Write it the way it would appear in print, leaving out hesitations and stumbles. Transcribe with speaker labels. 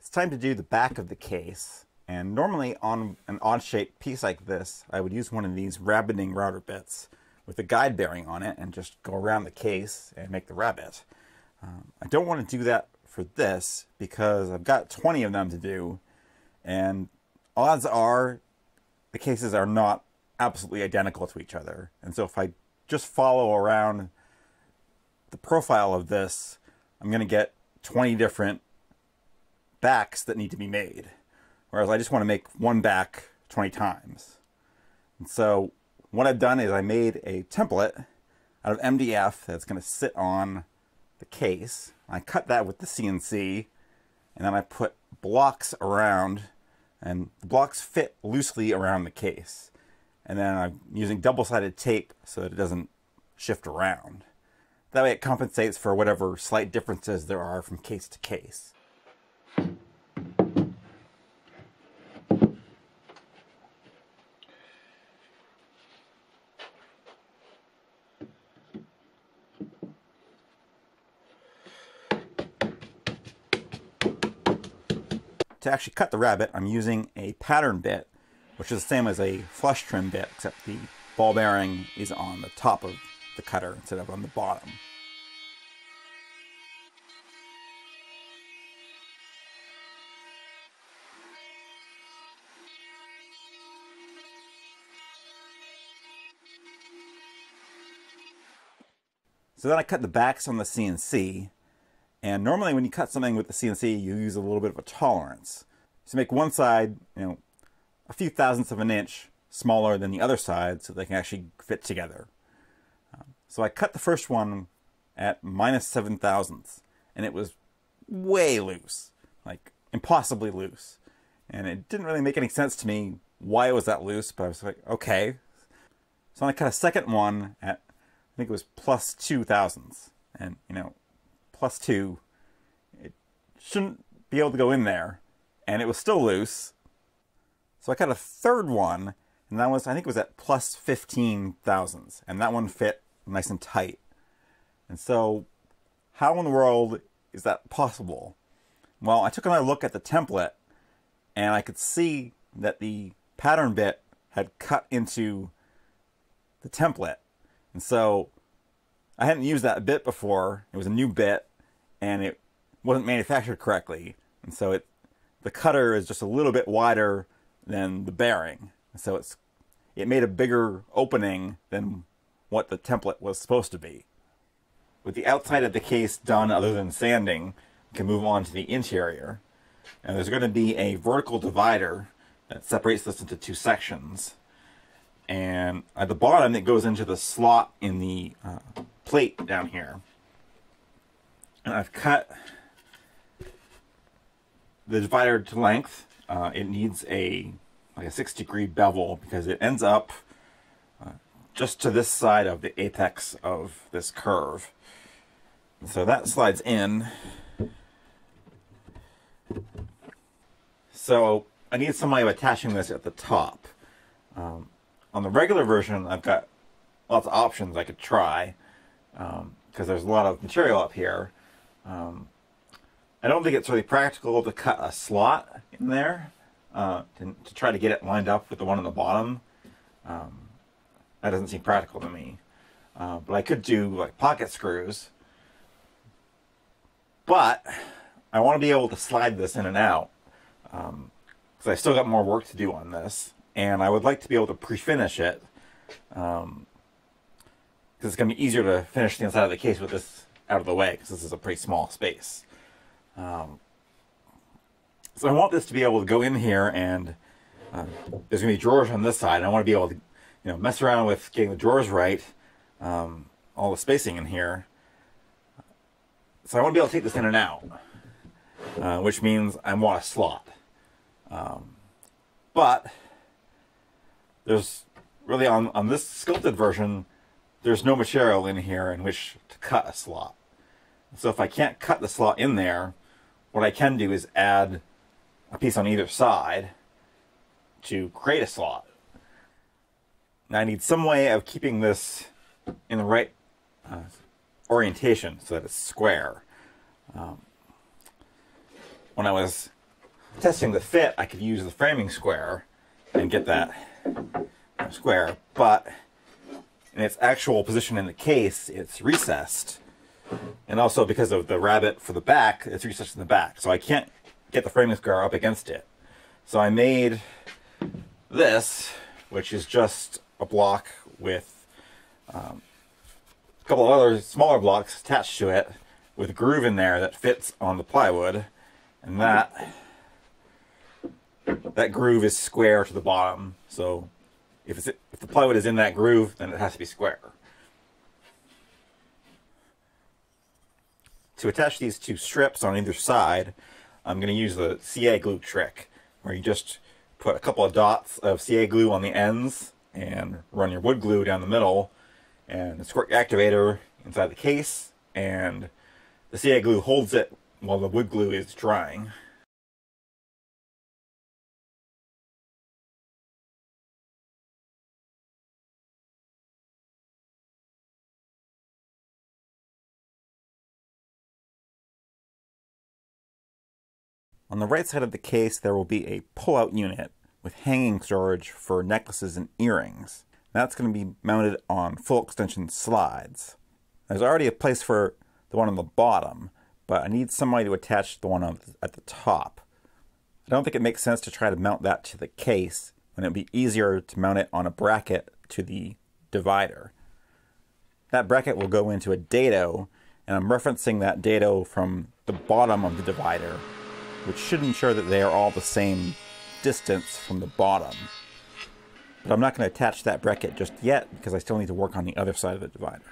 Speaker 1: It's time to do the back of the case. And normally on an odd-shaped piece like this, I would use one of these rabbeting router bits with a guide bearing on it and just go around the case and make the rabbet. I don't want to do that for this because I've got 20 of them to do, and odds are the cases are not absolutely identical to each other. And so if I just follow around the profile of this, I'm going to get 20 different backs that need to be made. Whereas I just want to make one back 20 times. And so what I've done is I made a template out of MDF that's going to sit on the case. I cut that with the CNC, and then I put blocks around, and the blocks fit loosely around the case. And then I'm using double-sided tape so that it doesn't shift around. That way it compensates for whatever slight differences there are from case to case. To actually cut the rabbet, I'm using a pattern bit, which is the same as a flush trim bit, except the ball bearing is on the top of the cutter instead of on the bottom. So then I cut the backs on the CNC. And normally when you cut something with the CNC, you use a little bit of a tolerance. So make one side, a few thousandths of an inch smaller than the other side so they can actually fit together. So I cut the first one at -7 thousandths, and it was way loose, like impossibly loose. And it didn't really make any sense to me why it was that loose, but I was like, okay. So I cut a second one at, I think it was +2 thousandths. And, +2, it shouldn't be able to go in there, and it was still loose. So I cut a third one, and that was, I think it was at +15 thousandths, and that one fit nice and tight. And so, how in the world is that possible? Well, I took another look at the template, and I could see that the pattern bit had cut into the template. And so, I hadn't used that bit before. It was a new bit, and it wasn't manufactured correctly. And so the cutter is just a little bit wider than the bearing. So it made a bigger opening than what the template was supposed to be. With the outside of the case done other than sanding, we can move on to the interior. And there's going to be a vertical divider that separates this into two sections. And at the bottom, it goes into the slot in the plate down here. And I've cut the divider to length. It needs like a 6-degree bevel because it ends up just to this side of the apex of this curve. So that slides in. So I need some way of attaching this at the top. On the regular version, I've got lots of options I could try because there's a lot of material up here. I don't think it's really practical to cut a slot in there to try to get it lined up with the one on the bottom. That doesn't seem practical to me. But I could do like pocket screws. But I want to be able to slide this in and out because I still got more work to do on this. And I would like to be able to pre-finish it because it's going to be easier to finish the inside of the case with this out of the way because this is a pretty small space. So I want this to be able to go in here, and there's going to be drawers on this side. And I want to be able to mess around with getting the drawers right, all the spacing in here. So I want to be able to take this in and out, which means I want a slot. But there's really, on this sculpted version, there's no material in here in which to cut a slot. So if I can't cut the slot in there, what I can do is add a piece on either side to create a slot. Now I need some way of keeping this in the right orientation so that it's square. When I was testing the fit, I could use the framing square and get that square, but in its actual position in the case, it's recessed. And also because of the rabbet for the back, it's recessed in the back. So I can't get the framing square up against it. So I made this, which is just a block with a couple of other smaller blocks attached to it with a groove in there that fits on the plywood. And that groove is square to the bottom. So if the plywood is in that groove, then it has to be square. To attach these two strips on either side, I'm going to use the CA glue trick, where you just put a couple of dots of CA glue on the ends and run your wood glue down the middle and squirt your activator inside the case, and the CA glue holds it while the wood glue is drying. On the right side of the case, there will be a pull-out unit with hanging storage for necklaces and earrings. That's going to be mounted on full extension slides. There's already a place for the one on the bottom, but I need somebody to attach the one at the top. I don't think it makes sense to try to mount that to the case when it would be easier to mount it on a bracket to the divider. That bracket will go into a dado, and I'm referencing that dado from the bottom of the divider, which should ensure that they are all the same distance from the bottom. But I'm not going to attach that bracket just yet because I still need to work on the other side of the divider.